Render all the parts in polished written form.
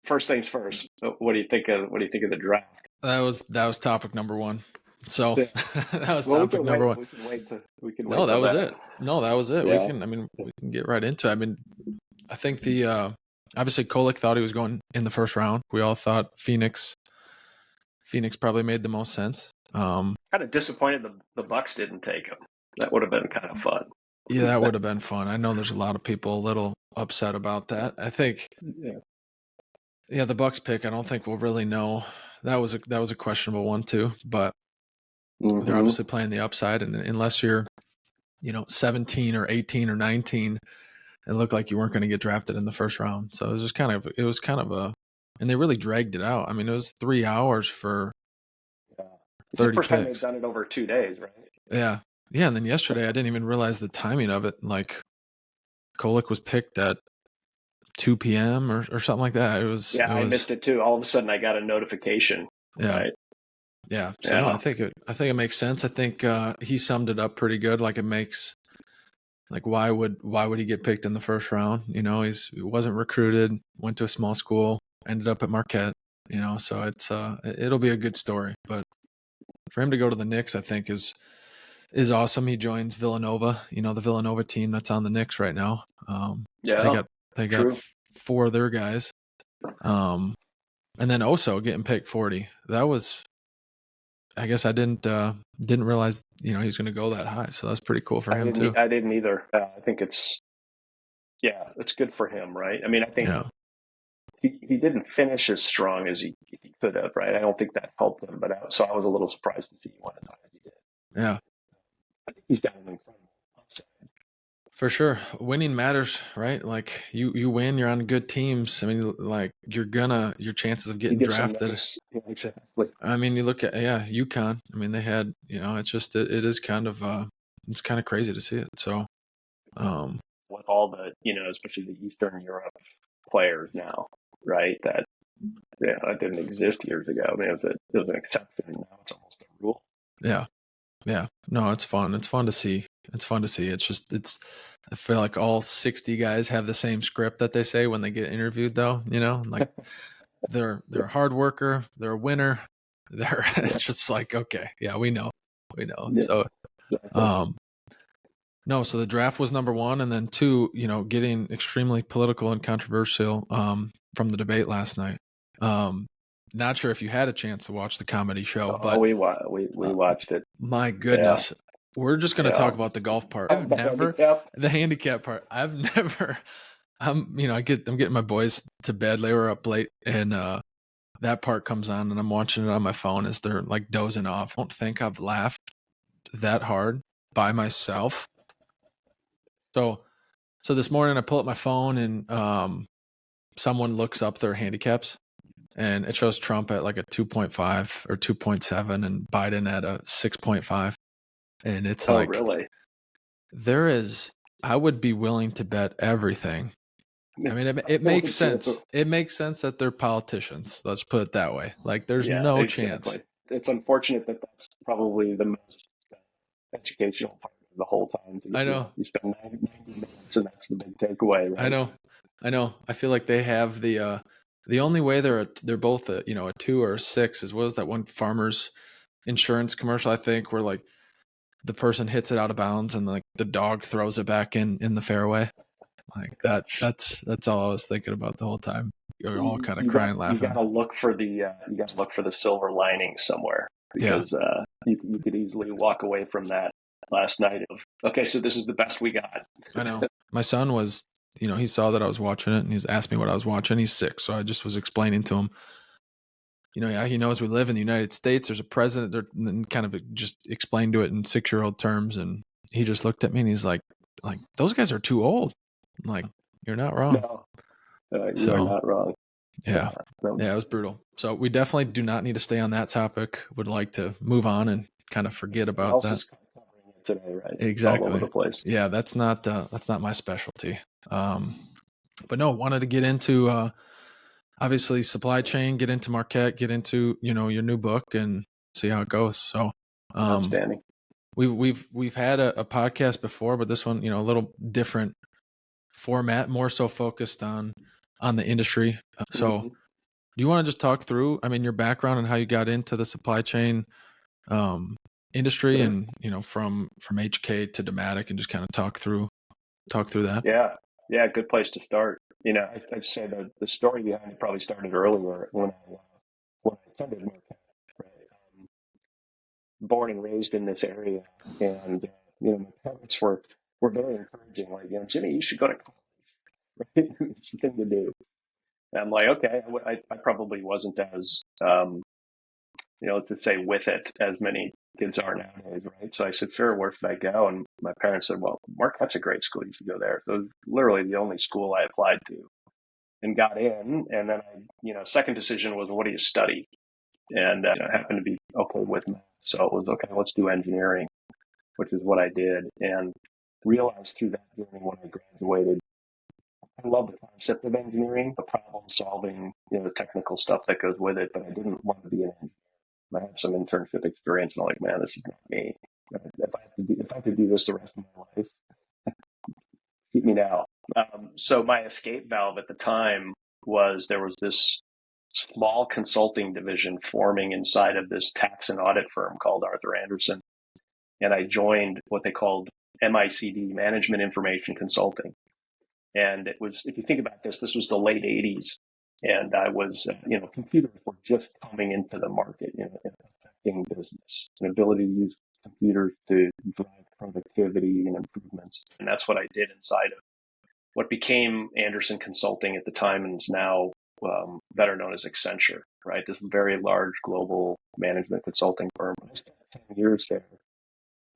first things first. What do you think of the draft? That was topic number one. So Yeah. that was Well, topic number one. We can wait No, that till was that. it. No, that was it. Yeah. We can get right into it. I mean, I think obviously Kolek thought he was going in the first round. We all thought Phoenix probably made the most sense. Kind of disappointed the Bucks didn't take him. That would have been kind of fun. Yeah, that would have been fun. I know there's a lot of people a little upset about that. I think, yeah, the Bucks pick. I don't think we'll really know. That was a questionable one too, but they're obviously playing the upside, and unless you're, 17 or 18 or 19, it looked like you weren't going to get drafted in the first round. So it was kind of a, and they really dragged it out. I mean, it was 3 hours for 30 it's the first time picks. they've done it over 2 days, right? Yeah. Yeah. And then yesterday, I didn't even realize the timing of it. Like, Kolek was picked at 2 p.m. or something like that. I missed it too. All of a sudden, I got a notification. Yeah. Right? Yeah. So no, I think it makes sense. I think he summed it up pretty good. Like, it makes, like, why would he get picked in the first round? He wasn't recruited, went to a small school, ended up at Marquette. So it's it'll be a good story. But for him to go to the Knicks, I think is awesome. He joins Villanova, the Villanova team that's on the Knicks right now. They got 4 of their guys. And then Oso getting picked 40. That was, I guess I didn't realize, he's going to go that high. So that's pretty cool for him too. I didn't either. I think it's good for him, right? I mean, I think he didn't finish as strong as he could have, right? I don't think that helped him, so I was a little surprised to see he went as high as he did. Yeah. I think he's got an incredible upside. For sure. Winning matters, right? Like, you win, you're on good teams. I mean, like, your chances of getting drafted. Yeah, exactly. I mean, you look at, UConn. I mean, they had, it's just, it is kind of, it's kind of crazy to see it. So, with all the, especially the Eastern Europe players now, right? That didn't exist years ago. I mean, it was an exception. Now it's almost a rule. Yeah. Yeah. No, it's fun. It's fun to see. It's just, I feel like all 60 guys have the same script that they say when they get interviewed, though, like they're a hard worker, they're a winner. It's just like, okay, yeah, we know. Yeah. So, no, so the draft was number 1, and then 2, getting extremely political and controversial, from the debate last night. Not sure if you had a chance to watch the comedy show, but we watched it. My goodness. Yeah. We're just going to talk about the golf part. The handicap part. I'm getting my boys to bed. They were up late, and that part comes on, and I'm watching it on my phone as they're like dozing off. I don't think I've laughed that hard by myself. So this morning I pull up my phone, and someone looks up their handicaps, and it shows Trump at like a 2.5 or 2.7 and Biden at a 6.5. And it's like, really? I would be willing to bet everything. I mean, it makes sense. It makes sense that they're politicians. Let's put it that way. Like, there's no chance. It's unfortunate that that's probably the most educational part of the whole time. I know. You spend 90 minutes, and that's the big takeaway, right? I know. I feel like they have the only way they're both a 2 or a 6 is, what was that one Farmers Insurance commercial, I think, where like the person hits it out of bounds and like the dog throws it back in the fairway. Like that's all I was thinking about the whole time. You're all kind of crying, laughing. You gotta look for the silver lining somewhere, because you could easily walk away from that last night of, okay, so this is the best we got. I know. My son was, he saw that I was watching it, and he's asked me what I was watching. He's 6, so I just was explaining to him. He knows we live in the United States. There's a president there, and kind of just explained to it in 6-year-old terms. And he just looked at me and he's like, those guys are too old. I'm like, you're not wrong. No, you're not wrong. Yeah. Yeah, it was brutal. So we definitely do not need to stay on that topic. Would like to move on and kind of forget about that. Is covering it today, right? Exactly. All over the place. Yeah, that's not my specialty. But no, wanted to get into, obviously supply chain, get into Marquette, get into, your new book and see how it goes. So, outstanding. We've had a podcast before, but this one, a little different format, more so focused on the industry. So Do you want to just talk through, I mean, your background and how you got into the supply chain um, industry, Sure. and from HK to Dematic, and just kind of talk through that? Yeah. Yeah. Good place to start. I'd say the story behind it probably started earlier when I attended Marquette, right? Born and raised in this area, and my parents were very encouraging. Like, Jimmy, you should go to college. Right? It's the thing to do. And I'm like, okay. I probably wasn't as to say with it as many kids are nowadays, right? So I said, sure, where should I go? And my parents said, well, Marquette's a great school. You should go there. So it was literally the only school I applied to and got in. And then second decision was, what do you study? And I happened to be okay with math. So it was, okay, let's do engineering, which is what I did. And realized through that journey when I graduated, I love the concept of engineering, the problem solving, the technical stuff that goes with it, but I didn't want to be an engineer. I had some internship experience, and I'm like, man, this is not me. If I have to do this the rest of my life, keep me now. So my escape valve at the time was there was this small consulting division forming inside of this tax and audit firm called Arthur Andersen, and I joined what they called MICD, Management Information Consulting. And it was, if you think about this, this was the late 80s. And I was, computers were just coming into the market, affecting business, an ability to use computers to drive productivity and improvements. And that's what I did inside of what became Andersen Consulting at the time and is now better known as Accenture, right? This very large global management consulting firm. I spent 10 years there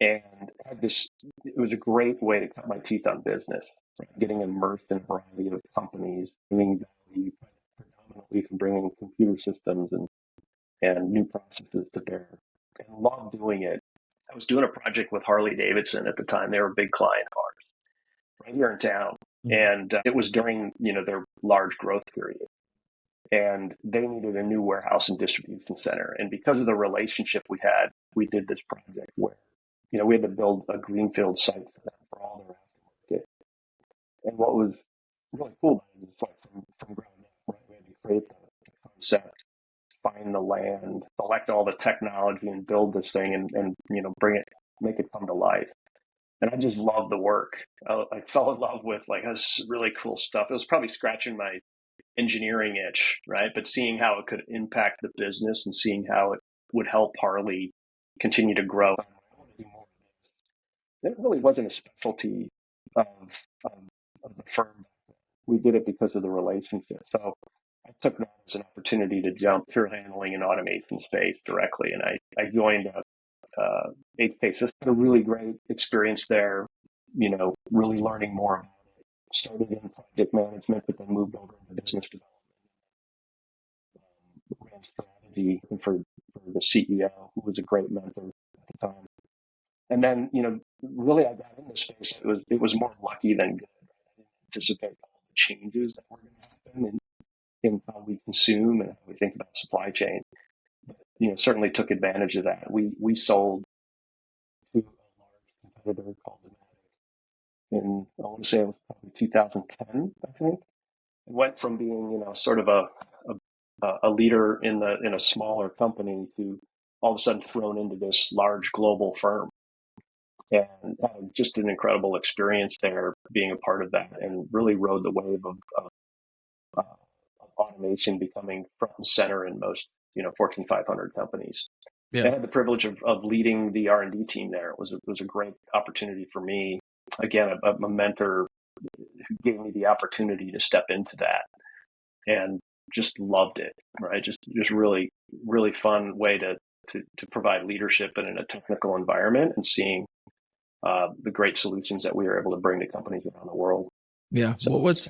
and had this, it was a great way to cut my teeth on business, right? Getting immersed in a variety of companies, bringing value predominantly from bringing computer systems and new processes to bear, and loved doing it. I was doing a project with Harley Davidson at the time. They were a big client of ours right here in town. And it was during, their large growth period. And they needed a new warehouse and distribution center. And because of the relationship we had, we did this project where, we had to build a greenfield site for them for all their aftermarket. And what was really cool about it is like from ground up, right? We had to create the concept, find the land, select all the technology and build this thing and bring it, make it come to life. And I just loved the work. I fell in love with this really cool stuff. It was probably scratching my engineering itch, right? But seeing how it could impact the business and seeing how it would help Harley continue to grow. It really wasn't a specialty of, of the firm. We did it because of the relationship. So I took that as an opportunity to jump through handling and automation space directly. And I joined HK Systems. Had a really great experience there, really learning more about it. Started in project management, but then moved over into business development. Ran strategy for the CEO, who was a great mentor at the time. And then, really I got into space. It was more lucky than good. I didn't anticipate all the changes that were going to happen in how we consume and how we think about supply chain. But, certainly took advantage of that. We sold to a large competitor called Dematic in, I want to say it was probably 2010, I think. It went from being, sort of a leader in a smaller company to all of a sudden thrown into this large global firm. And just an incredible experience there, being a part of that, and really rode the wave of automation becoming front and center in most Fortune 500 companies. Yeah. I had the privilege of leading the R&D team there. It was a great opportunity for me. Again, a mentor who gave me the opportunity to step into that, and just loved it. Right, just really really fun way to provide leadership in a technical environment and seeing the great solutions that we were able to bring to companies around the world. Yeah. So what was,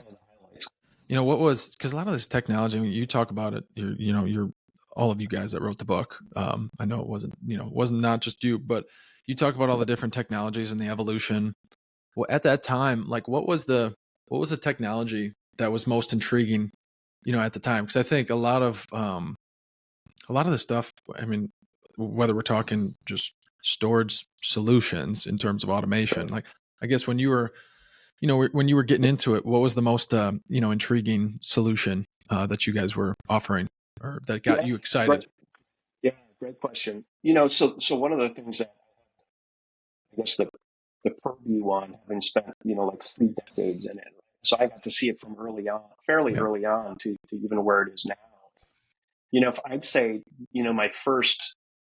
because a lot of this technology, I mean, you talk about it, you're all of you guys that wrote the book. I know it wasn't not just you, but you talk about all the different technologies and the evolution. Well, at that time, what was the technology that was most intriguing, at the time? Because I think a lot of the stuff, I mean, whether we're talking just storage solutions in terms of automation, sure. I guess when you were getting into it, what was the most intriguing solution that you guys were offering? or that got you excited? Great question. So one of the things that I guess the purview on, having spent, like 3 decades in it. So I got to see it from fairly early on to even where it is now. If I'd say, my first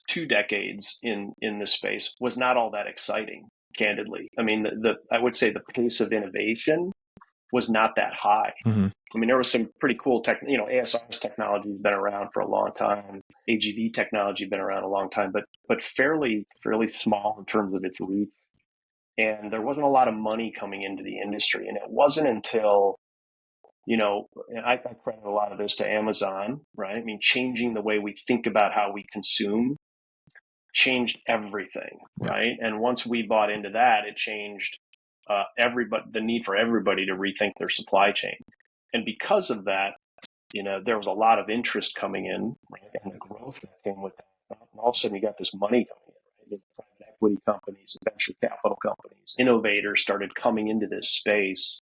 2 decades in this space was not all that exciting, candidly. I mean, I would say the pace of innovation was not that high. Mm-hmm. I mean, there was some pretty cool ASR's technology has been around for a long time. AGV technology been around a long time, but fairly small in terms of its reach. And there wasn't a lot of money coming into the industry. And it wasn't until, and I credit a lot of this to Amazon, right? I mean, changing the way we think about how we consume changed everything, right? And once we bought into that, it changed the need for everybody to rethink their supply chain. And because of that, there was a lot of interest coming in, right? And the growth that came with that. And all of a sudden, you got this money coming in, right? Private equity companies, venture capital companies, innovators started coming into this space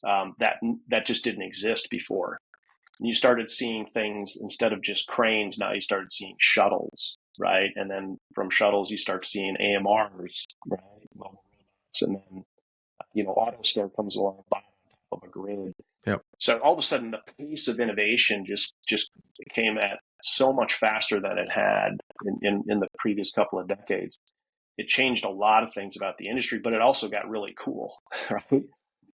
that just didn't exist before. And you started seeing things, instead of just cranes, now you started seeing shuttles, right? And then from shuttles, you start seeing AMRs, right? Mobile robots, and then AutoStore comes along, on top of a grid. Yep. So all of a sudden, the pace of innovation just came at so much faster than it had in the previous couple of decades. It changed a lot of things about the industry, but it also got really cool, right?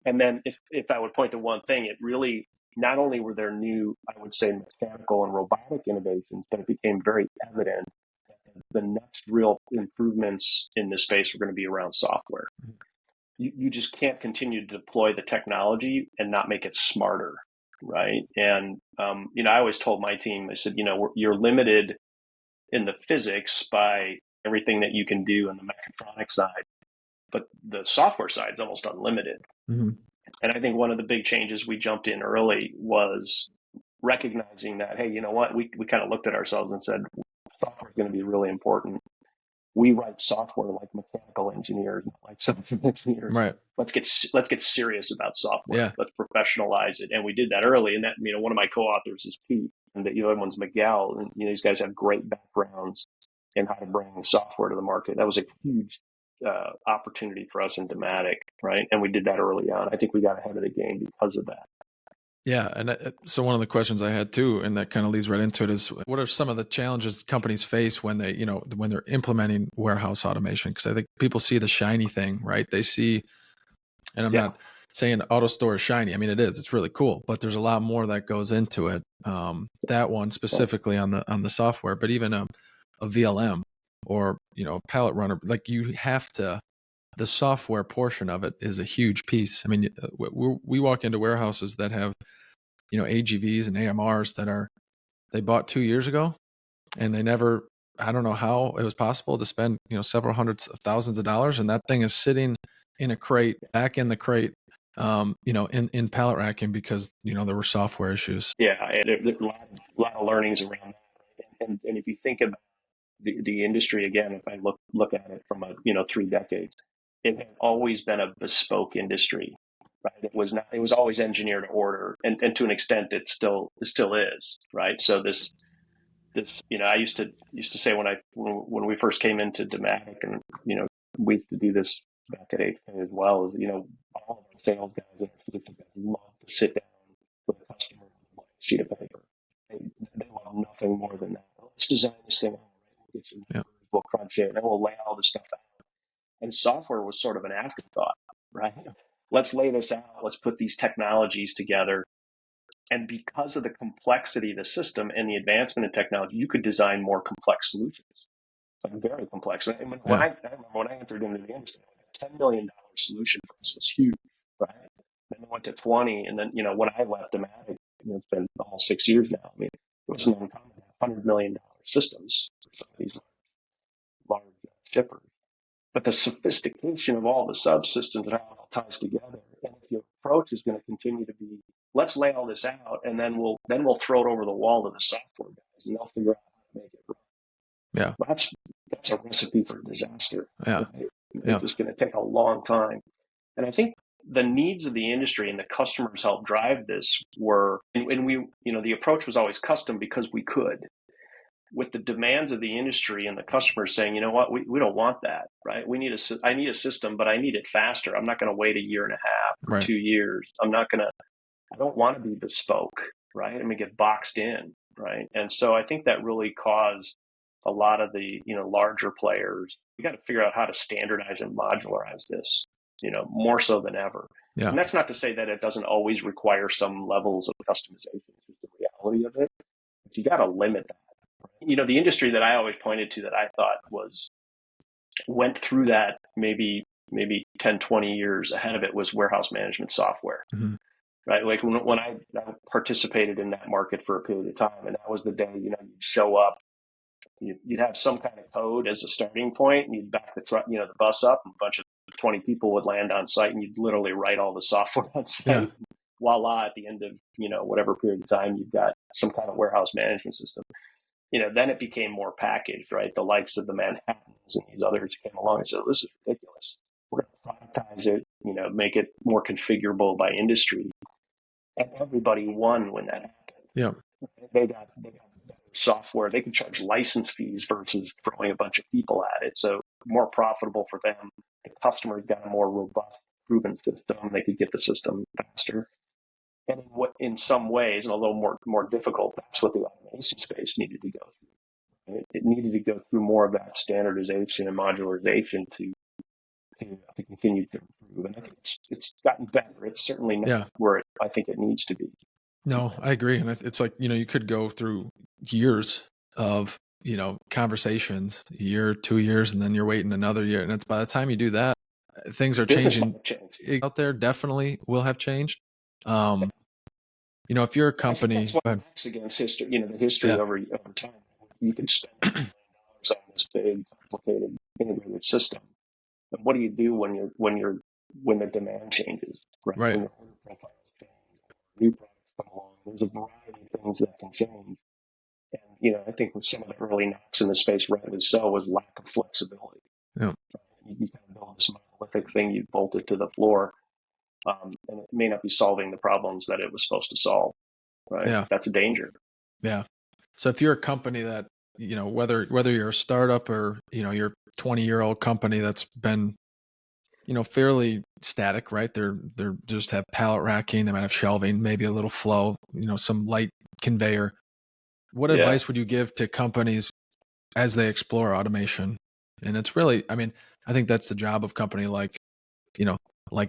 And then if I would point to one thing, it really, not only were there new, I would say, mechanical and robotic innovations, but it became very evident that the next real improvements in this space were going to be around software. You just can't continue to deploy the technology and not make it smarter, right? And I always told my team, I said, you're limited in the physics by everything that you can do on the mechatronics side, but the software side is almost unlimited. Mm-hmm. And I think one of the big changes we jumped in early was recognizing that, hey, you know what? We kind of looked at ourselves and said, software is going to be really important. We write software like mechanical engineers, not like software engineers. Right. Let's get serious about software. Yeah. Let's professionalize it. And we did that early. And that, one of my co-authors is Pete, and the other one's Miguel. And these guys have great backgrounds in how to bring software to the market. That was a huge opportunity for us in Dematic, right? And we did that early on. I think we got ahead of the game because of that. Yeah. And so one of the questions I had too, and that kind of leads right into it, is what are some of the challenges companies face when they, when they're implementing warehouse automation? Because I think people see the shiny thing, right? They see, and I'm not saying AutoStore is shiny. I mean, it is, it's really cool, but there's a lot more that goes into it. That one specifically on the software, but even a VLM or, pallet runner, like you have to, the software portion of it is a huge piece. I mean, we walk into warehouses that have, AGVs and AMRs they bought 2 years ago, and they never, I don't know how it was possible to spend, several hundreds of thousands of dollars. And that thing is sitting in a crate, back in the crate, in pallet racking because, there were software issues. Yeah. There's a lot of learnings around that. And if you think about the industry, again, if I look at it from 3 decades, it had always been a bespoke industry, right? It was always engineered to order, and to an extent it still is, right? So this I used to say when we first came into Dematic, and we used to do this back at HP as well, is all of our sales guys love to sit down with a customer with a sheet of paper. They love nothing more than that. Let's design this thing out, right? We'll get some numbers, we'll crunch it, and then we'll lay all this stuff out. And software was sort of an afterthought, right? Let's lay this out. Let's put these technologies together. And because of the complexity of the system and the advancement in technology, you could design more complex solutions, like very complex. When I remember when I entered into the industry, a $10 million solution for us was huge, right? Then it went to 20, and then when I left Dematic, it's been almost 6 years now. I mean, it was an uncommon $100 million systems for some of these large shippers. But the sophistication of all the subsystems and how it all ties together, and if your approach is going to continue to be, let's lay all this out, and then we'll throw it over the wall to the software guys, and they'll figure out how to make it work. Yeah, that's a recipe for disaster. Yeah, right? It's just going to take a long time. And I think the needs of the industry and the customers helped drive this were, and we, the approach was always custom because we could. With the demands of the industry and the customers saying, you know what, we don't want that, right? I need a system, but I need it faster. I'm not going to wait a year and a half or 2 years. I don't want to be bespoke, right? I'm going to get boxed in, right? And so I think that really caused a lot of the, larger players, we got to figure out how to standardize and modularize this, more so than ever. Yeah. And that's not to say that it doesn't always require some levels of customization. It's the reality of it. But you got to limit that. The industry that I always pointed to that I thought went through that maybe 10, 20 years ahead of it was warehouse management software. Mm-hmm. Right. Like when I participated in that market for a period of time, and that was the day, you'd show up, you'd have some kind of code as a starting point, and you'd back the bus up, and a bunch of 20 people would land on site, and you'd literally write all the software on site. Yeah. Voila, at the end of, whatever period of time, you've got some kind of warehouse management system. Then it became more packaged, right? The likes of the Manhattans and these others came along and said, this is ridiculous. We're going to productize it, make it more configurable by industry. And everybody won when that happened. Yeah. They got better software. They could charge license fees versus throwing a bunch of people at it. So more profitable for them. The customers got a more robust, proven system. They could get the system faster. And in some ways, and although more difficult, that's what the automation space needed to go through. It needed to go through more of that standardization and modularization to continue to improve. And I think it's gotten better. It's certainly not where I think it needs to be. No, I agree. And it's like, you could go through years of, conversations, a year, 2 years, and then you're waiting another year. And it's by the time you do that, things are changing out there. Definitely will have changed. If you're a company, that's what acts against history, the history over time. You can spend $1 million on this big, complicated, integrated system. But what do you do when the demand changes, right? When your order profiles change, new products come along. There's a variety of things that can change. And I think with some of the early knocks in the space, rightly so, was lack of flexibility. Yeah. You kind of build this monolithic thing you bolted to the floor. And it may not be solving the problems that it was supposed to solve, right? Yeah. That's a danger. Yeah. So if you're a company that, whether you're a startup or, you're 20-year-old company that's been, fairly static, right? They're just have pallet racking, they might have shelving, maybe a little flow, some light conveyor. What advice would you give to companies as they explore automation? And it's really, I think that's the job of company like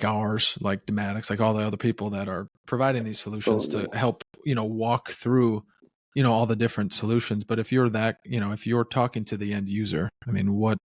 ours, like Dematic, like all the other people that are providing these solutions to help, walk through, all the different solutions. But if you're if you're talking to the end user, what,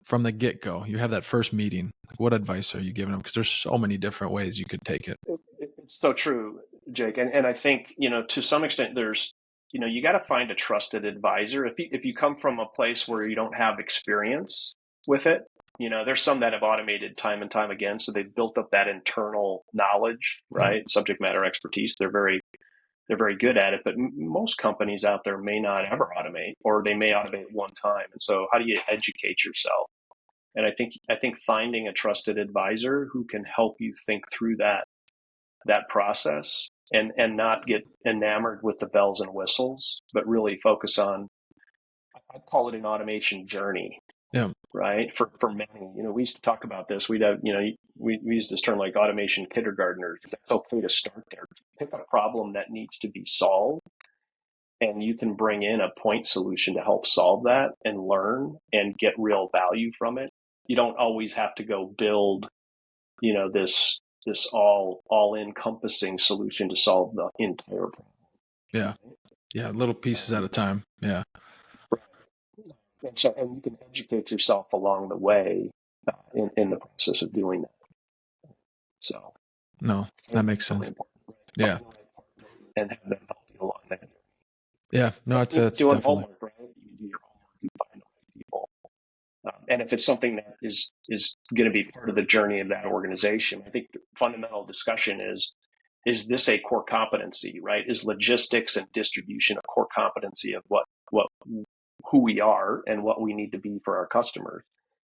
from the get-go, you have that first meeting, what advice are you giving them? Because there's so many different ways you could take it. It's so true, Jake. And I think, to some extent there's, you got to find a trusted advisor. If you come from a place where you don't have experience with it, there's some that have automated time and time again. So they've built up that internal knowledge, right? Subject matter expertise. They're very good at it, but most companies out there may not ever automate, or they may automate one time. And so how do you educate yourself? And I think finding a trusted advisor who can help you think through that process and not get enamored with the bells and whistles, but really focus on, I call it an automation journey. Yeah. Right. For many, we used to talk about this. We'd have, we use this term like automation kindergartners. It's okay to start there. Pick a problem that needs to be solved, and you can bring in a point solution to help solve that and learn and get real value from it. You don't always have to go build, this all encompassing solution to solve the entire problem. Yeah. Yeah. Little pieces at a time. Yeah. And you can educate yourself along the way in the process of doing that. So, no, that makes sense. Yeah, and have them help you along that. Yeah, no, it's doing definitely homework, right? You do your homework, you find the right people, and if it's something that is going to be part of the journey of that organization, I think the fundamental discussion is this a core competency, right? Is logistics and distribution a core competency of who we are and what we need to be for our customers?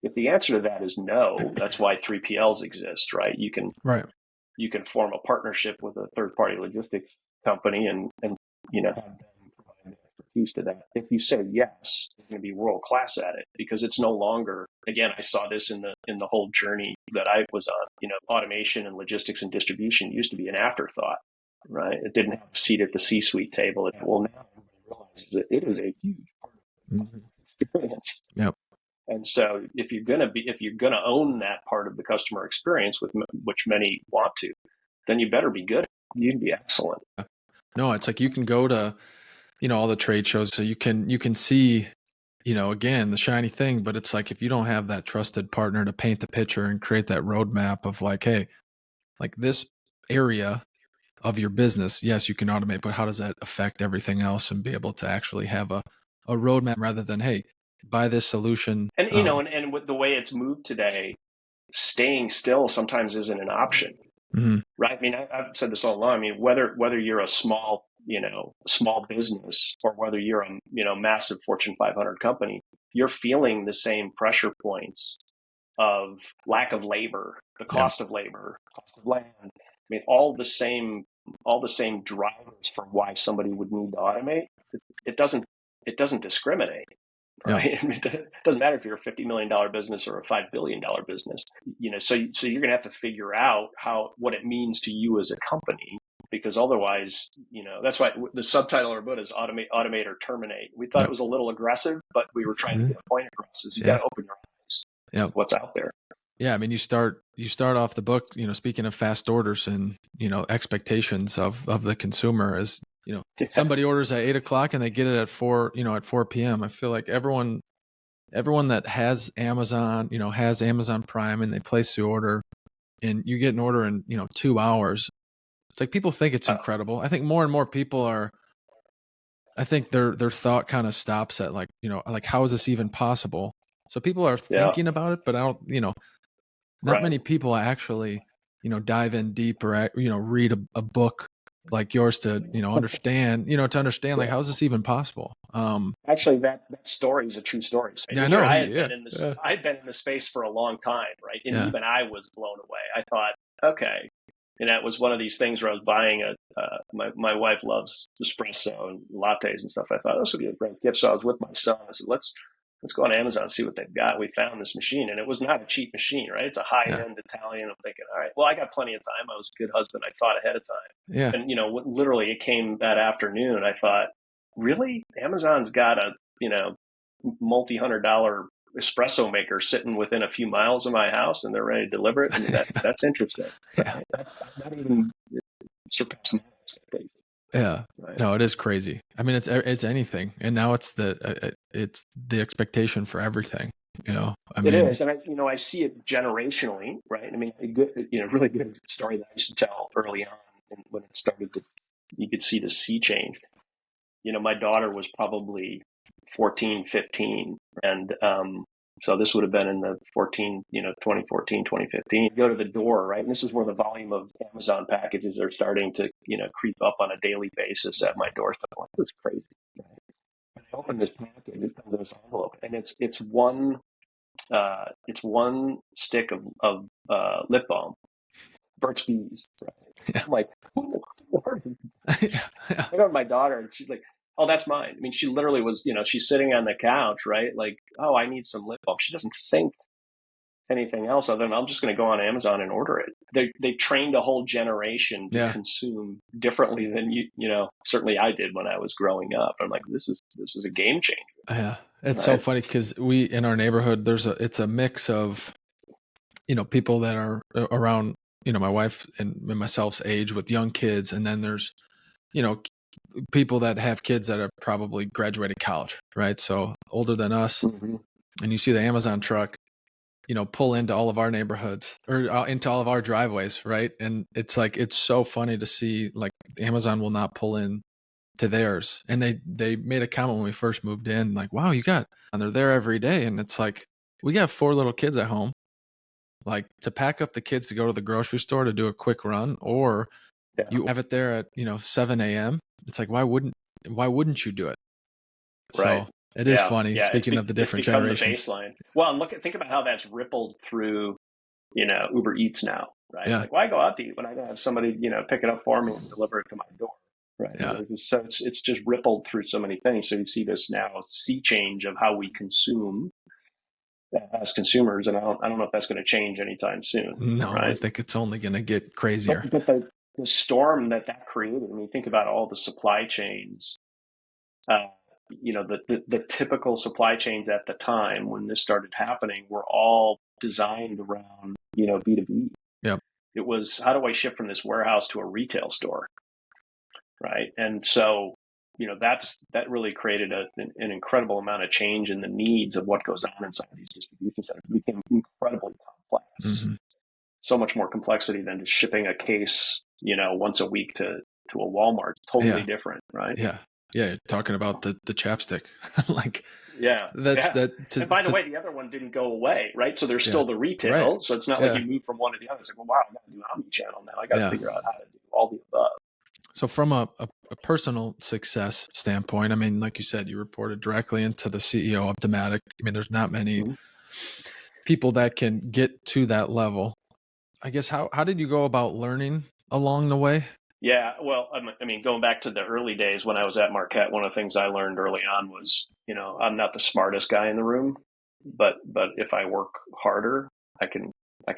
If the answer to that is no, that's why 3PLs exist, right? You can form a partnership with a third party logistics company and have them provide expertise to that. If you say yes, you're going to be world class at it, because it's no longer, again, I saw this in the whole journey that I was on. Automation and logistics and distribution used to be an afterthought, right? It didn't have a seat at the C-suite table. Well, now everybody realizes that it is a huge part of the experience. Yep. And so if you're gonna own that part of the customer experience, which many want to, then you better be good. You can be excellent. No, it's like you can go to, all the trade shows, so you can see, again, the shiny thing, but it's like if you don't have that trusted partner to paint the picture and create that roadmap of like, hey, like this area of your business, yes, you can automate, but how does that affect everything else, and be able to actually have a roadmap rather than, hey, buy this solution. And and with the way it's moved today, staying still sometimes isn't an option, right? I mean, I've said this all along. I mean, whether you're a small business or whether you're a massive Fortune 500 company, you're feeling the same pressure points of lack of labor, the cost of labor, cost of land. I mean, all the same drivers for why somebody would need to automate. It doesn't discriminate. Right. Yeah. It doesn't matter if you're a $50 million business or a $5 billion business, so you're going to have to figure out what it means to you as a company, because otherwise, that's why the subtitle of our book is automate or terminate. We thought it was a little aggressive, but we were trying to get a point across, is you got to open your eyes to what's out there. Yeah. I mean, you start off the book, speaking of fast orders and, expectations of the consumer as, somebody orders at 8 o'clock and they get it at 4 PM. I feel like everyone that has Amazon, has Amazon Prime, and they place the order and you get an order in, 2 hours. It's like people think it's incredible. I think more and more people I think their thought kind of stops at like, like, how is this even possible? So people are thinking about it, but I don't, not many people actually, dive in deep or, read a book like yours to, understand, like, how is this even possible? Actually, that story is a true story. So I know. I've been in the space for a long time, right? And even I was blown away. I thought, okay. And that was one of these things where I was buying my wife loves espresso and lattes and stuff. I thought this would be a great gift. So I was with my son. I said, let's go on Amazon and see what they've got. We found this machine, and it was not a cheap machine, right? It's a high-end Italian. I'm thinking, all right, well, I got plenty of time. I was a good husband. I thought ahead of time. Yeah. And, literally it came that afternoon. I thought, really? Amazon's got a, multi-$100 espresso maker sitting within a few miles of my house, and they're ready to deliver it. I mean, that's interesting. Right? That even surpassed my expectations. Yeah. Right. No, it is crazy. I mean, it's anything, and now it's the expectation for everything. I mean, it is, and I see it generationally, right? I mean, a good, really good story that I used to tell early on, and when it started you could see the sea change. My daughter was probably 14, 15, and so this would have been in the 2014, 2015. You go to the door, right? And this is where the volume of Amazon packages are starting to, creep up on a daily basis at my doorstep. I'm like, this is crazy. Right? And I open this package, it comes in this envelope, and it's one stick of lip balm, Burt's Bees. Right? Yeah. I'm like, I go to my daughter, and she's like, oh, that's mine. I mean, she literally was, she's sitting on the couch, right? Like, oh, I need some lip balm. She doesn't think anything else other than I'm just going to go on Amazon and order it. They trained a whole generation to consume differently than certainly I did when I was growing up. I'm like, this is a game changer. Yeah. It's so funny because we, in our neighborhood, it's a mix of, people that are around, my wife and myself's age with young kids. And then there's, people that have kids that have probably graduated college, right? So older than us. Mm-hmm. And you see the Amazon truck, pull into all of our neighborhoods or into all of our driveways, right? And it's like, it's so funny to see, like, Amazon will not pull in to theirs. And they made a comment when we first moved in, like, wow, and they're there every day. And it's like, we got 4 little kids at home, like, to pack up the kids to go to the grocery store to do a quick run, or you have it there at, 7 a.m. It's like, why wouldn't you do it? Right. It is funny. Speaking of the different generations, the baseline. Well, and think about how that's rippled through, Uber Eats now, right? Yeah. Like, why go out to eat when I can have somebody, pick it up for me and deliver it to my door, right? Yeah. So it's just rippled through so many things. So you see this now sea change of how we consume as consumers, and I don't know if that's going to change anytime soon. No, right? I think it's only going to get crazier. But the storm that created, when you think about all the supply chains, the typical supply chains at the time when this started happening were all designed around, B2B. Yep. It was, how do I ship from this warehouse to a retail store? Right. And so, that really created an incredible amount of change in the needs of what goes on inside these distribution centers. It became incredibly complex. Mm-hmm. So much more complexity than just shipping a case, once a week to a Walmart. Totally different, right? Yeah. Yeah. You're talking about the chapstick. Like, that. And by the way, the other one didn't go away, right? So there's still the retail. Right. So it's not like you move from one to the other. It's like, well, wow, I got to do omnichannel now. I got to figure out how to do all the above. So from a personal success standpoint, I mean, like you said, you reported directly into the CEO of Dematic. I mean, there's not many people that can get to that level. I guess, how did you go about learning along the way? Yeah, well, I mean, going back to the early days when I was at Marquette, one of the things I learned early on was, I'm not the smartest guy in the room, but if I work harder, I can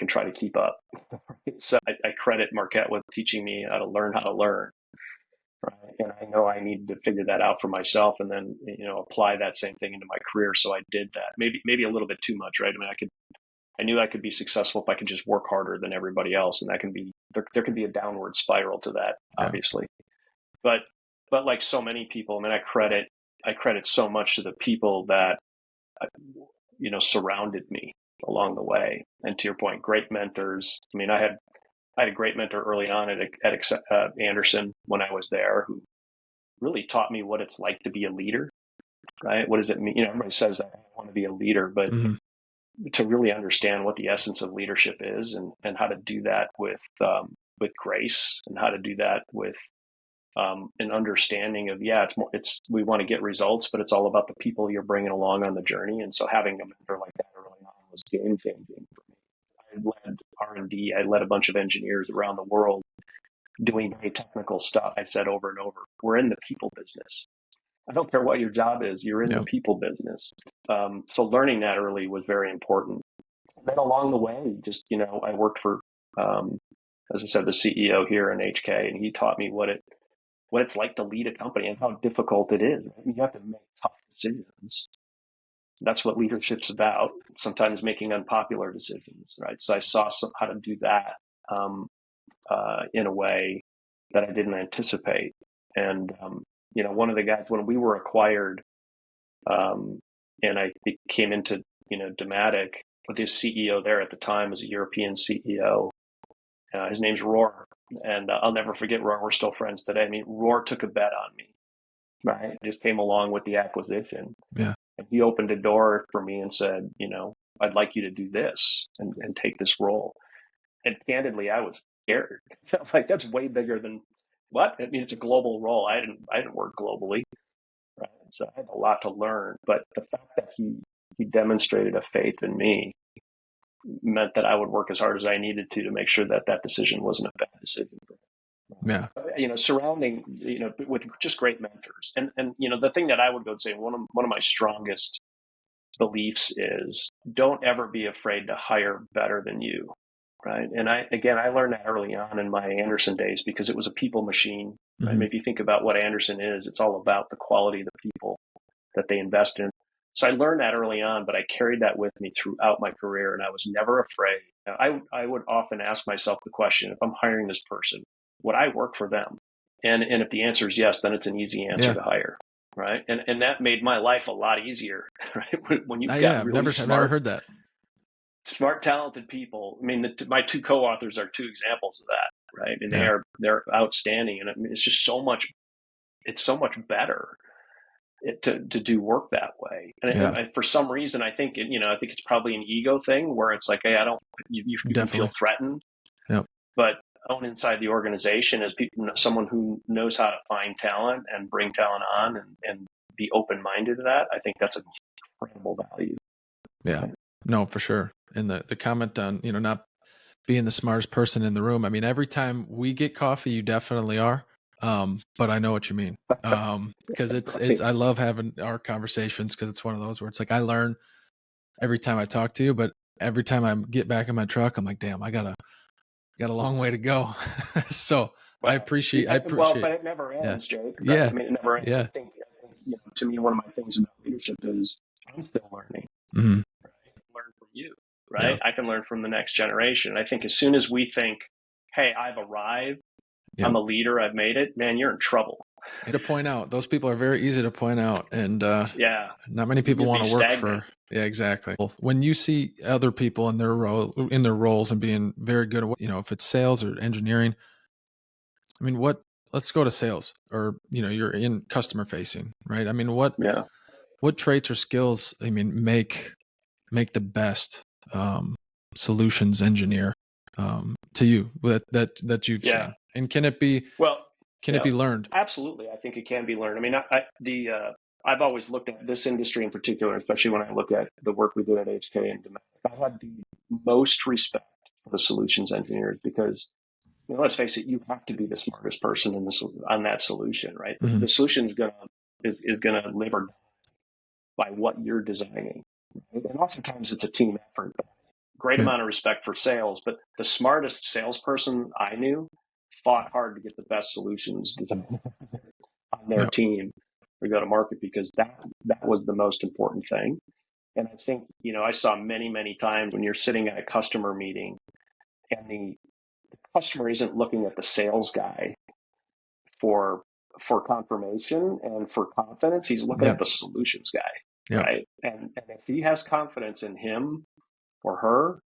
try to keep up. So I credit Marquette with teaching me how to learn. Right. And I know I needed to figure that out for myself, and then, apply that same thing into my career. So I did that. Maybe a little bit too much, right? I mean, I knew I could be successful if I could just work harder than everybody else, and that can be there can be a downward spiral to that, obviously. But like so many people, I mean, I credit so much to the people that surrounded me along the way. And to your point, great mentors. I mean, I had a great mentor early on at Anderson when I was there, who really taught me what it's like to be a leader. Right? What does it mean? Everybody says that I want to be a leader, but to really understand what the essence of leadership is, and how to do that with grace, and how to do that with an understanding of, we want to get results, but it's all about the people you're bringing along on the journey. And so having a mentor like that early on was game changing for me. I led R&D. I led a bunch of engineers around the world doing very technical stuff. I said over and over, we're in the people business. I don't care what your job is, you're in the people business. So learning that early was very important. And then along the way, just, I worked for, as I said, the CEO here in HK, and he taught me what it's like to lead a company and how difficult it is. Right? You have to make tough decisions. That's what leadership's about. Sometimes making unpopular decisions, right? So I saw how to do that in a way that I didn't anticipate. And one of the guys, when we were acquired, and I came into Dematic, but the CEO there at the time was a European CEO. His name's Roar, and I'll never forget Roar. We're still friends today. I mean, Roar took a bet on me. Right, just came along with the acquisition. Yeah. And he opened a door for me and said, I'd like you to do this and take this role. And candidly, I was scared. I'm like, that's way bigger than what? I mean, it's a global role. I didn't work globally, right? So I had a lot to learn. But the fact that he demonstrated a faith in me meant that I would work as hard as I needed to make sure that decision wasn't a bad decision for him. Yeah. Surrounding, with just great mentors. And the thing that I would go say, one of my strongest beliefs is, don't ever be afraid to hire better than you. Right. And I learned that early on in my Anderson days, because it was a people machine. Right? I mean, if you think about what Anderson is, it's all about the quality of the people that they invest in. So I learned that early on, but I carried that with me throughout my career, and I was never afraid. I would often ask myself the question, if I'm hiring this person, would I work for them? And if the answer is yes, then it's an easy answer to hire. Right. And that made my life a lot easier. Right. When you've got really I've never heard that. Smart, talented people. I mean, my two co-authors are two examples of that. Right. And they're outstanding. And I mean, it's just so much better to do work that way. And for some reason, I think it's probably an ego thing where it's like, hey, you feel threatened. Yep. But inside the organization as someone who knows how to find talent and bring talent on and be open-minded to that, I think that's an incredible value. Yeah, no, for sure. And the comment on, not being the smartest person in the room. I mean, every time we get coffee, you definitely are. But I know what you mean. Because I love having our conversations, because it's one of those where it's like I learn every time I talk to you, but every time I get back in my truck, I'm like, damn, I got a long way to go. So I appreciate. Well, but it never ends, yeah. Jake. Yeah. I mean, it never ends. Yeah. I think to me, one of my things about leadership is I'm still learning. Mm-hmm. Right? I can learn from you, right? Yeah. I can learn from the next generation. I think as soon as we think, hey, I've arrived, I'm a leader, I've made it, man, you're in trouble. And to point out, those people are very easy to point out, and not many people want to work for. Yeah, exactly. When you see other people in their roles and being very good at if it's sales or engineering, I mean, let's go to sales, or you're in customer facing, right? I mean, what traits or skills, I mean, make the best solutions engineer to you that you've seen? And can it be it be learned? Absolutely. I think it can be learned. I mean, I've always looked at this industry in particular, especially when I look at the work we did at HK and Dematic. I had the most respect for the solutions engineers, because let's face it, you have to be the smartest person on that solution, right? Mm-hmm. The solution is gonna live or die by what you're designing, right? And oftentimes it's a team effort. Great amount of respect for sales, but the smartest salesperson I knew fought hard to get the best solutions on their team to go to market, because that was the most important thing. And I think, I saw many, many times when you're sitting at a customer meeting and the customer isn't looking at the sales guy for confirmation and for confidence, he's looking at the solutions guy, right? And if he has confidence in him or her,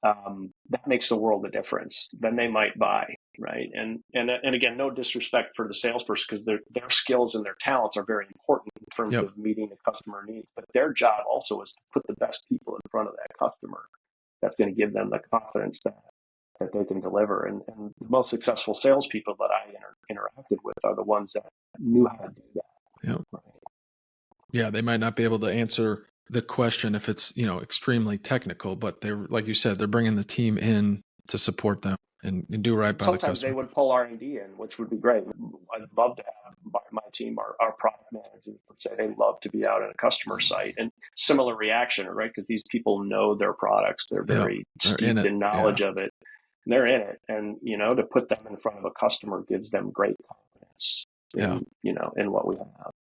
that makes the world a difference. Then they might buy, right? And again, no disrespect for the salesperson, because their skills and their talents are very important in terms of meeting the customer needs. But their job also is to put the best people in front of that customer. That's going to give them the confidence that they can deliver. And the most successful salespeople that I interacted with are the ones that knew how to do that. Yeah. Right? Yeah, they might not be able to answer the question if it's extremely technical, but they're, like you said, they're bringing the team in to support them and do right by the customer. Sometimes they would pull R&D in, which would be great. I'd love to have my team, our product managers would say they love to be out at a customer site, and similar reaction, right? Because these people know their products. They're very steeped in knowledge of it. And they're in it. And, to put them in front of a customer gives them great confidence in what we have.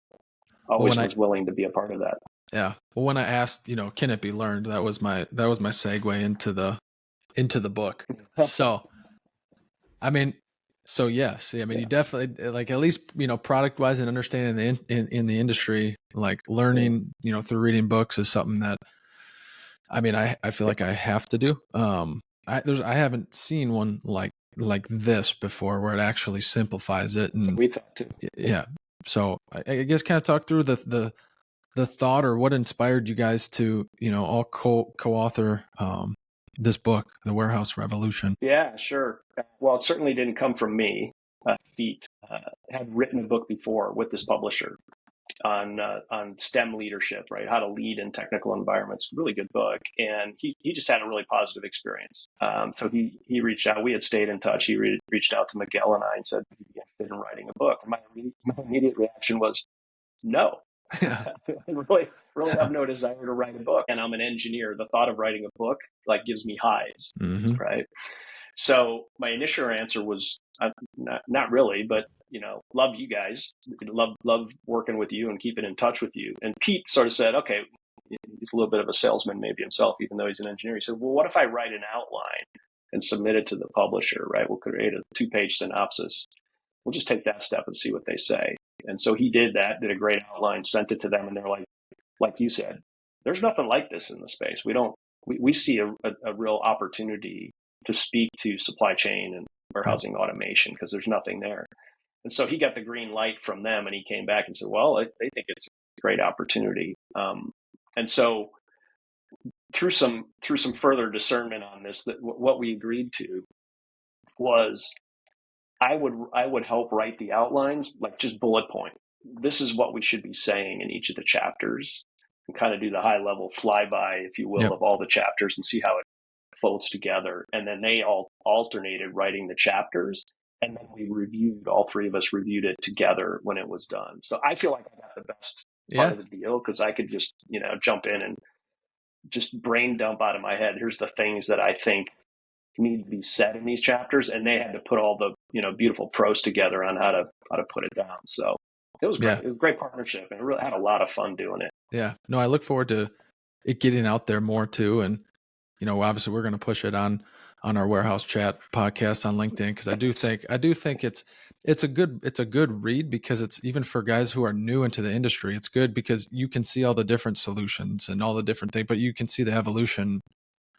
Always was willing to be a part of that. Yeah. Well, when I asked, can it be learned? That was my segue into the book. So, I mean, yes, I mean, you definitely, like, at least, product wise and understanding in the industry, like learning, through reading books is something that, I mean, I feel like I have to do. I haven't seen one like this before, where it actually simplifies it. And we thought too. Yeah. So I guess kind of talk through the thought, or what inspired you guys to, all co-author this book, The Warehouse Revolution. Yeah, sure. Well, it certainly didn't come from me. Pete had written a book before with this publisher on STEM leadership, right? How to lead in technical environments. Really good book. And he just had a really positive experience. So he reached out. We had stayed in touch. He reached out to Miguel and I and said, "He'd be interested in writing a book." And my immediate reaction was, no. I really have no desire to write a book. And I'm an engineer. The thought of writing a book gives me highs, right? So my initial answer was not really, but love you guys, love working with you and keeping in touch with you. And Pete sort of said, okay, he's a little bit of a salesman maybe himself, even though he's an engineer. He said, well, what if I write an outline and submit it to the publisher, right? We'll create a 2-page synopsis. We'll just take that step and see what they say. And so he did that, did a great outline, sent it to them, and they're like you said, there's nothing like this in the space. We see a real opportunity to speak to supply chain and warehousing automation, because there's nothing there. And so he got the green light from them, and he came back and said, well, they think it's a great opportunity. And so through some further discernment on this, that what we agreed to was I would help write the outlines, like just bullet point, this is what we should be saying in each of the chapters, and kind of do the high level flyby, if you will, of all the chapters and see how it folds together. And then they all alternated writing the chapters. And then we reviewed, all three of us reviewed it together when it was done. So I feel like I got the best part of the deal, because I could just, jump in and just brain dump out of my head. Here's the things that I think need to be said in these chapters. And they had to put all the, beautiful prose together on how to put it down. So it was great. It was a great partnership, and I really had a lot of fun doing it. Yeah. No, I look forward to it getting out there more too. And, obviously we're going to push it on our Warehouse Chat podcast on LinkedIn, because I do think it's a good read, because it's, even for guys who are new into the industry, it's good because you can see all the different solutions and all the different things, but you can see the evolution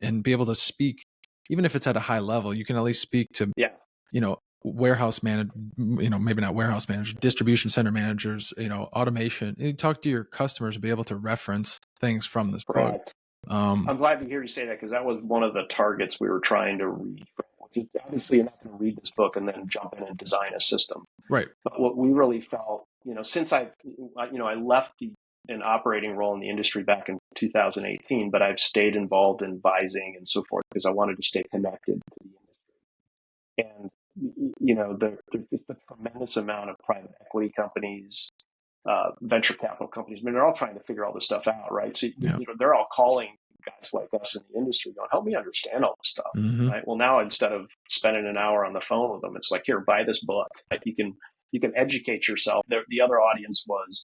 and be able to speak, even if it's at a high level, you can at least speak to, warehouse manager, maybe not warehouse managers, distribution center managers, automation. You talk to your customers, be able to reference things from this book. I'm glad to hear you say that, because that was one of the targets we were trying to read. Which is, obviously, you're not going to read this book and then jump in and design a system, right? But what we really felt, since I left an operating role in the industry back in 2018, but I've stayed involved in advising and so forth, because I wanted to stay connected to the industry. And there's just a tremendous amount of private equity companies, venture capital companies. I mean, they're all trying to figure all this stuff out, right? So, they're all calling guys like us in the industry going, help me understand all this stuff, right? Well, now instead of spending an hour on the phone with them, it's like, here, buy this book. Like, you can educate yourself. The other audience was,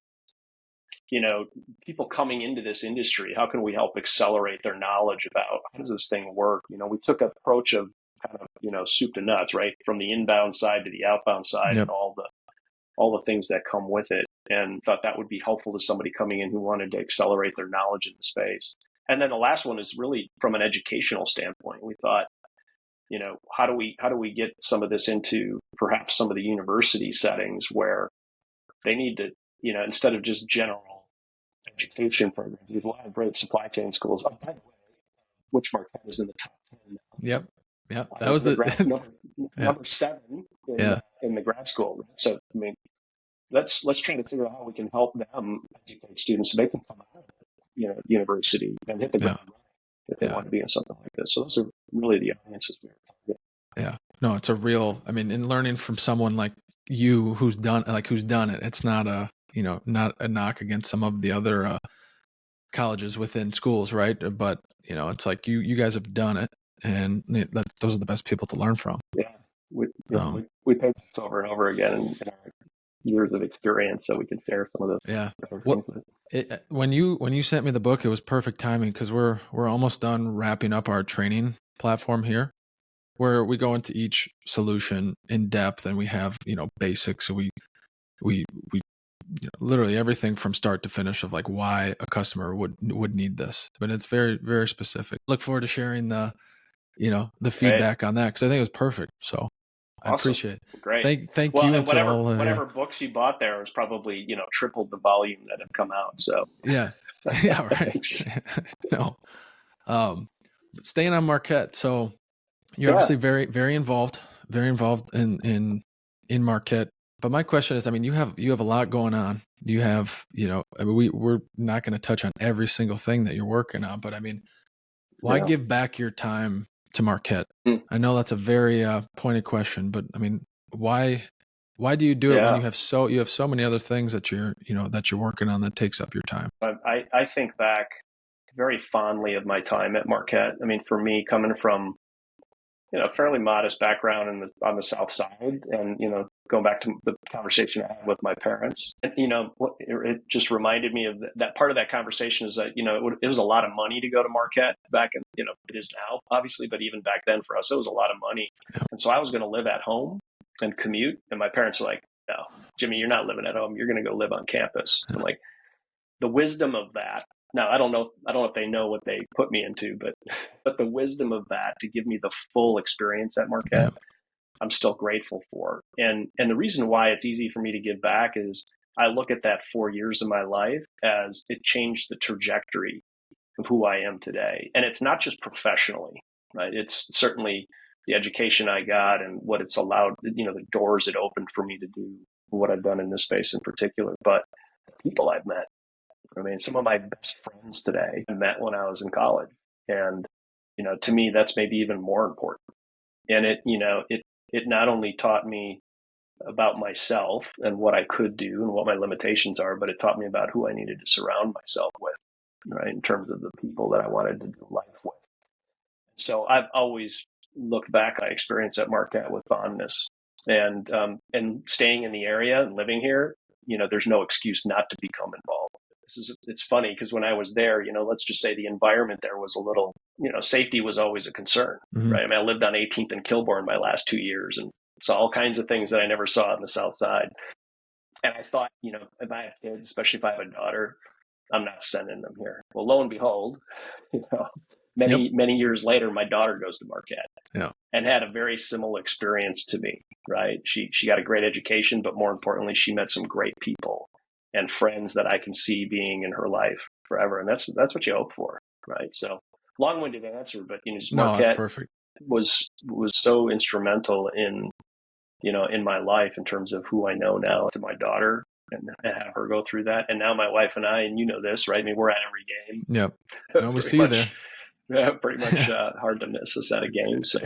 people coming into this industry. How can we help accelerate their knowledge about how does this thing work? We took an approach of kind of, soup to nuts, right? From the inbound side to the outbound side, and all the things that come with it, and thought that would be helpful to somebody coming in who wanted to accelerate their knowledge in the space. And then the last one is really from an educational standpoint. We thought, how do we get some of this into perhaps some of the university settings where they need to, instead of just general education programs, there's a lot of great supply chain schools. Oh, by the way, which Marquette is in the top 10 now. Yep. Yeah, that was the number 7 in the grad school. So, I mean, let's try to figure out how we can help them educate students so they can come out of university and hit the ground running if they want to be in something like this. So those are really the audiences we were targeting. Yeah, no, it's a real. I mean, in learning from someone like you who's done it, it's not not a knock against some of the other colleges within schools, right? But it's like you guys have done it. And those are the best people to learn from. Yeah, we paid this over and over again in our years of experience, so we can share some of those. Yeah. When you sent me the book, it was perfect timing, because we're almost done wrapping up our training platform here, where we go into each solution in depth, and we have basics. So we literally everything from start to finish of like why a customer would need this, but it's very, very specific. Look forward to sharing the feedback on that, because I think it was perfect. So awesome. I appreciate it. Great. Thank you. And whatever books you bought there was probably, tripled the volume that have come out. So yeah. Yeah. Right. No. Staying on Marquette. So you're obviously very, very involved in Marquette. But my question is, I mean, you have a lot going on. You have, I mean, we're not going to touch on every single thing that you're working on, but I mean, why give back your time to Marquette? I know that's a very pointed question, but I mean, why do you do it when you have so many other things that you're working on that takes up your time? I think back very fondly of my time at Marquette. I mean, for me, coming from fairly modest background on the South Side, and going back to the conversation I had with my parents, and it just reminded me of that part of that conversation is that it was a lot of money to go to Marquette back in it is now obviously, but even back then for us it was a lot of money, and so I was going to live at home and commute, and my parents were like, "No, Jimmy, you're not living at home. You're going to go live on campus." And like the wisdom of that. Now, I don't know if they know what they put me into, but the wisdom of that to give me the full experience at Marquette, I'm still grateful for. And the reason why it's easy for me to give back is I look at that 4 years of my life as it changed the trajectory of who I am today. And it's not just professionally, right? It's certainly the education I got and what it's allowed, the doors it opened for me to do what I've done in this space in particular, but the people I've met. I mean, some of my best friends today I met when I was in college. And, to me, that's maybe even more important. And it not only taught me about myself and what I could do and what my limitations are, but it taught me about who I needed to surround myself with, right? In terms of the people that I wanted to do life with. So I've always looked back on my experience at Marquette with fondness, and staying in the area and living here, there's no excuse not to become involved. It's funny because when I was there, let's just say the environment there was a little, safety was always a concern, right? I mean, I lived on 18th and Kilbourne my last 2 years and saw all kinds of things that I never saw on the South Side. And I thought, if I have kids, especially if I have a daughter, I'm not sending them here. Well, lo and behold, many years later, my daughter goes to Marquette and had a very similar experience to me, right? She got a great education, but more importantly, she met some great people and friends that I can see being in her life forever. And that's what you hope for, right? So long-winded answer, but Marquette perfect. was so instrumental in my life in terms of who I know now to my daughter and have her go through that. And now my wife and I, and this, right? I mean, we're at every game. Yep. No, we see you there. Yeah, pretty much hard to miss us at a game. So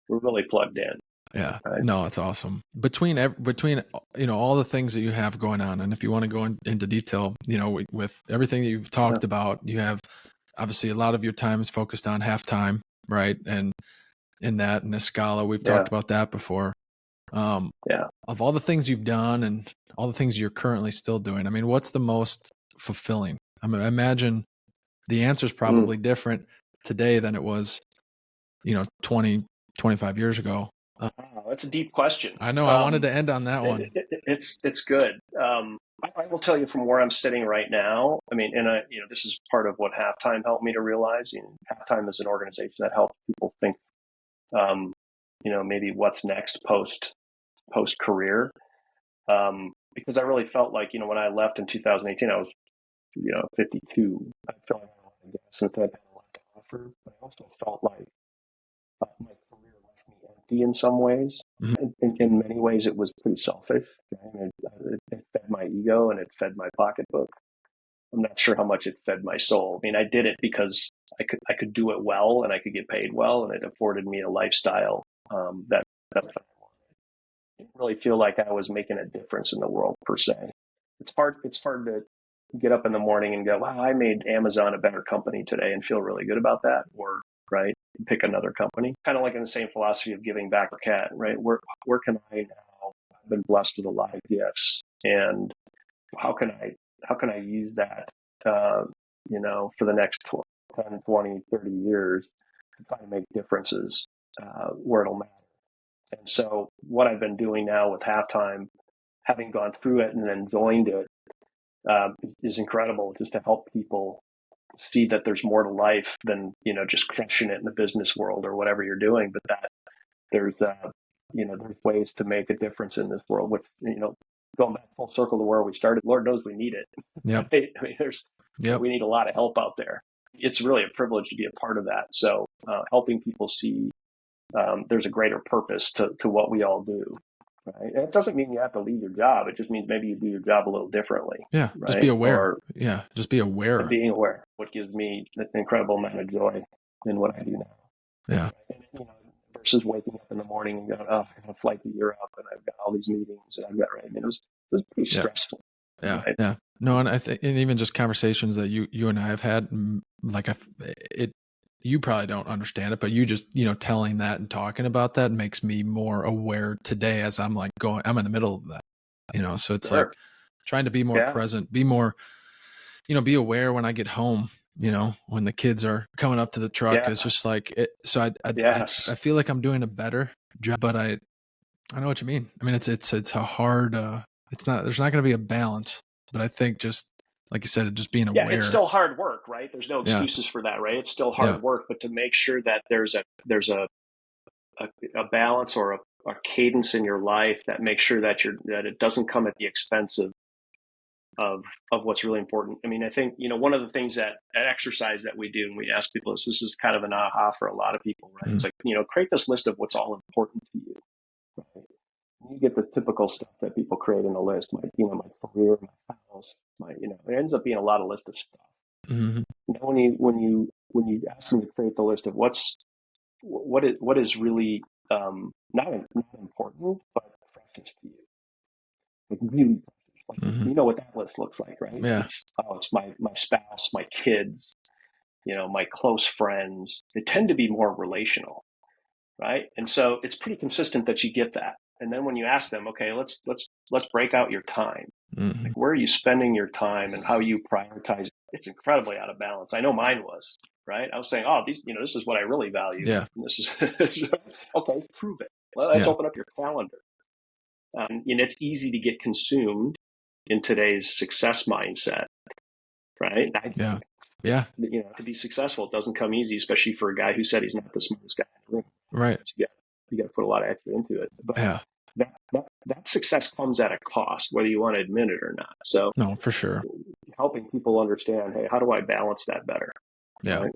we're really plugged in. Yeah. Right? No, it's awesome. Between all the things that you have going on, and if you want to go into detail, with everything that you've talked about, you have obviously a lot of your time is focused on halftime, right? And in that, and Escala, we've talked about that before. Of all the things you've done and all the things you're currently still doing, I mean, what's the most fulfilling? I mean, I imagine the answer is probably different today than it was, 20, 25 years ago. That's a deep question. I know. I wanted to end on that one. It's good. I will tell you from where I'm sitting right now. I mean, and this is part of what Halftime helped me to realize. Halftime is an organization that helps people think, maybe what's next post career. Because I really felt like, when I left in 2018, I was, 52. I felt like I had a gas since I had a lot to offer, but I also felt like my career left me empty in some ways. In many ways, it was pretty selfish. Right? It fed my ego and it fed my pocketbook. I'm not sure how much it fed my soul. I mean, I did it because I could do it well and I could get paid well, and it afforded me a lifestyle that I wanted. I didn't really feel like I was making a difference in the world per se. It's hard to get up in the morning and go, wow, I made Amazon a better company today and feel really good about that, or right, pick another company. Kind of like in the same philosophy of giving back a cat, right? Where can I now? I've been blessed with a lot of gifts, and how can I use that, for the next 10, 20, 30 years to try to make differences where it'll matter. And so what I've been doing now with Halftime, having gone through it and then joined it, is incredible, just to help people see that there's more to life than, just crushing it in the business world or whatever you're doing, but that there's ways to make a difference in this world, which, going back full circle to where we started, Lord knows we need it. Yep. Right? I mean, we need a lot of help out there. It's really a privilege to be a part of that. So helping people see there's a greater purpose to what we all do. Right? And it doesn't mean you have to leave your job. It just means maybe you do your job a little differently. Yeah, right? Just be aware. Just be aware. Being aware. What gives me an incredible amount of joy in what I do now. Yeah. And, versus waking up in the morning and going, oh, I got a flight to Europe and I've got all these meetings and I've got, right. I mean, it was pretty stressful. Yeah. Right? Yeah. No, and I think, and even just conversations that you and I have had, like you probably don't understand it, but you just, telling that and talking about that makes me more aware today as I'm like I'm in the middle of that, so it's like trying to be more present, be more, be aware when I get home, when the kids are coming up to the truck. It's just like it. So I feel like I'm doing a better job, but I know what you mean. I mean, it's a hard, there's not going to be a balance, but I think just, like you said, just being aware. Yeah, it's still hard work, right? There's no excuses for that, right? It's still hard work, but to make sure that there's a balance or a cadence in your life that makes sure that it doesn't come at the expense of what's really important. I mean, I think, one of the things that exercise that we do, and we ask people, this is kind of an aha for a lot of people, right? It's like, create this list of what's all important to you, right? you get the typical stuff that people create in a list, my career, my house, it ends up being a lot of list of stuff. Mm-hmm. Now, when you ask them to create the list of what is really not important, but precious to you, like really precious. Like Mm-hmm. you know what that list looks like, right? Yeah. It's my spouse, my kids, my close friends. They tend to be more relational, right? And so it's pretty consistent that you get that. And then when you ask them, okay, let's break out your time. Mm-hmm. Like, where are you spending your time and how you prioritize? It's incredibly out of balance. I know mine was, right? I was saying, oh, this is what I really value. Yeah. And this is okay. Prove it. Well, let's open up your calendar. It's easy to get consumed in today's success mindset, right? Yeah. To be successful, it doesn't come easy, especially for a guy who said he's not the smartest guy in the room. Right. So you got to put a lot of effort into it. But that success comes at a cost, whether you want to admit it or not. So no, for sure. Helping people understand, hey, how do I balance that better? Yeah. Right?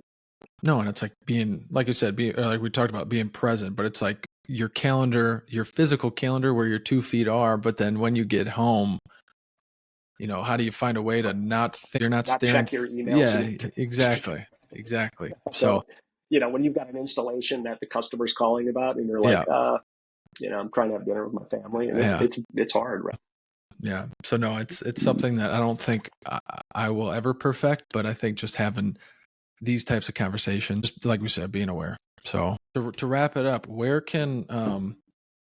No, and it's like being, like you said, like we talked about being present, but it's like your calendar, your physical calendar where your 2 feet are, but then when you get home, how do you find a way to you're not staring? Check your emails. Yeah, exactly. So, when you've got an installation that the customer's calling about and you're like, I'm trying to have dinner with my family, and it's hard, right? Yeah. So no, it's something that I don't think I will ever perfect, but I think just having these types of conversations, like we said, being aware. So to wrap it up, where can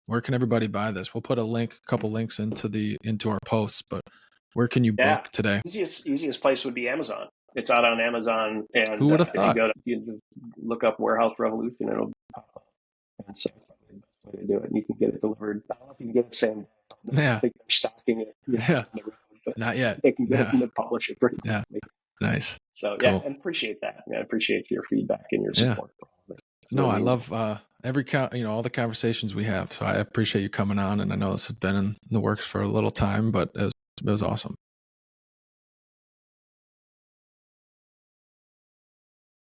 everybody buy this? We'll put a couple links into our posts, but where can you book today? Easiest place would be Amazon. It's out on Amazon, and who would have thought? You just look up Warehouse Revolution, and it'll pop up. And so that's probably the best way to do it. And you can get it delivered. I don't know if you can get it same day. I think they're stocking it. On the road, but not yet. They can get it and publish it pretty quickly. Nice. So cool. I appreciate that. I appreciate your feedback and your support. No, I love all the conversations we have. So I appreciate you coming on, and I know this has been in the works for a little time, but it was awesome.